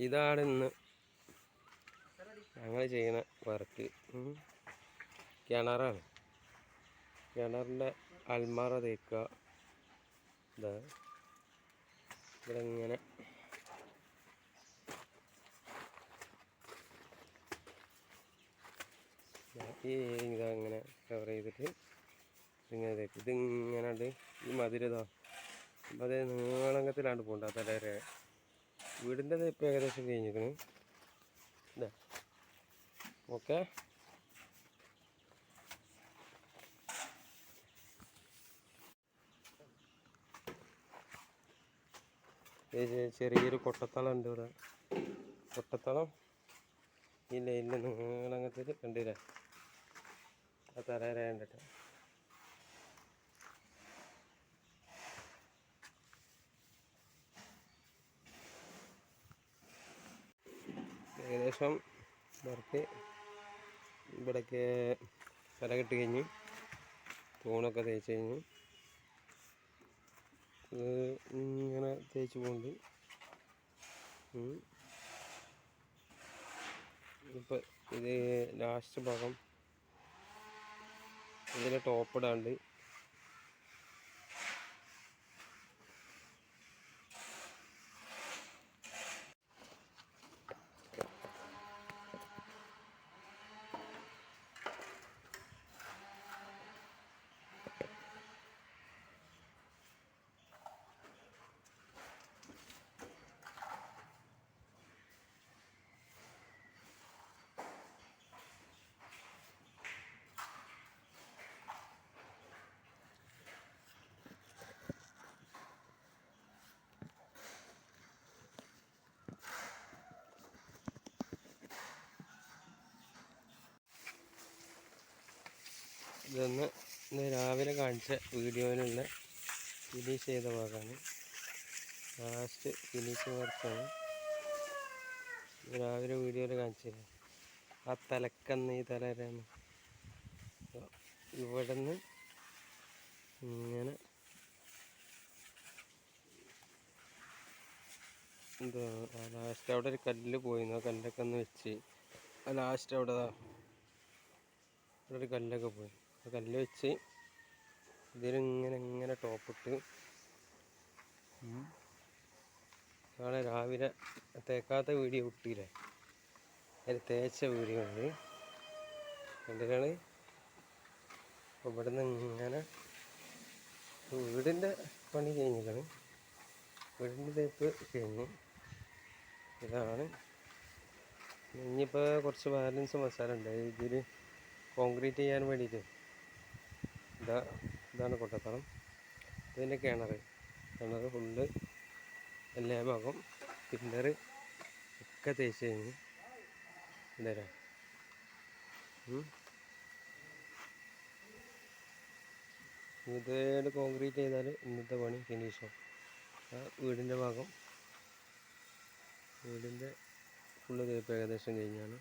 ഇതാണ് ഇന്ന് ഞങ്ങൾ ചെയ്യുന്ന വർക്ക്. കിണറാണ്. കിണറിൻ്റെ അൽമാറ തേക്കുക. ഇതാ ഇവിടെ ഇങ്ങനെ ഇതങ്ങനെ കവർ ചെയ്തിട്ട് ഇങ്ങനെ തേക്കും. ഇതിങ്ങനെ ഉണ്ട്. ഈ മധുരതാ അപ്പം അത് നീളങ്കത്തിലാണ്ട് പോകണ്ട. അതല്ലേ വീടിൻ്റെ തേപ്പ് ഏകദേശം കഴിഞ്ഞിരിക്കണ്. ഇതാ ഓക്കെ. ചെറിയൊരു കൊട്ടത്തളം ഉണ്ട് ഇവിടെ. കൊട്ടത്തളം ഈ ലൈനിൽ നീളങ്ങത്തിൽ കണ്ടില്ല. ആ തലവരേണ്ടിട്ട് ഏകദേശം വർക്ക് ഇവിടേക്ക് തല കെട്ടി കഴിഞ്ഞ് തൂണൊക്കെ തേച്ച് കഴിഞ്ഞ് ഇത് ഇങ്ങനെ തേച്ച് പോകുന്നുണ്ട്. ഇപ്പം ഇത് ലാസ്റ്റ് ഭാഗം ഇതിന് ടോപ്പ് ഇടാണ്ട്. ഇന്ന് രാവിലെ കാണിച്ച വീഡിയോയിലുള്ള ഫിനിഷ് ചെയ്ത ഭാഗമാണ്. ലാസ്റ്റ് ഫിനിഷിങ് വർക്കാണ്. രാവിലെ വീഡിയോയിൽ കാണിച്ചില്ല. ആ തലക്കന്ന് ഈ തലരാണ് ഇവിടെ നിന്ന് ഇങ്ങനെ എന്താ ലാസ്റ്റ് അവിടെ ഒരു കല്ല് പോയിരുന്നു. ആ കല്ലൊക്കെ ഒന്ന് വെച്ച് ആ ലാസ്റ്റ് അവിടെ ഒരു കല്ലൊക്കെ പോയി. ആ കല്ല് വെച്ച് ഇതിലിങ്ങനെ ടോപ്പിട്ട് നാളെ രാവിലെ തേക്കാത്ത വീഡിയോ കിട്ടിയില്ലേ, അതിൽ തേച്ച വീഡിയോ ഉണ്ട് കണ്ടിട്ടാണ്. അപ്പോൾ ഇവിടെ നിന്ന് ഇങ്ങനെ വീടിൻ്റെ പണി കഴിഞ്ഞിട്ടാണ്. വീടിൻ്റെ തേപ്പ് കഴിഞ്ഞ് ഇതാണ്. ഇനിയിപ്പോൾ കുറച്ച് ബാലൻസ് മസാല ഉണ്ട് ഇതിൽ കോൺക്രീറ്റ് ചെയ്യാൻ വേണ്ടിയിട്ട്. ഇതാണ് കൊട്ടത്തളം. ഇതിൻ്റെ കിണർ ഫുള്ള് എല്ലാ ഭാഗം പില്ലർ ഒക്കെ തേച്ച് കഴിഞ്ഞ് ഇതരാ. ഇത് കോൺക്രീറ്റ് ചെയ്താൽ ഇന്നത്തെ പണി ഫിനിഷാവും. ആ വീടിൻ്റെ ഭാഗം വീടിൻ്റെ ഫുള്ള് തേപ്പ് ഏകദേശം കഴിഞ്ഞാണ്.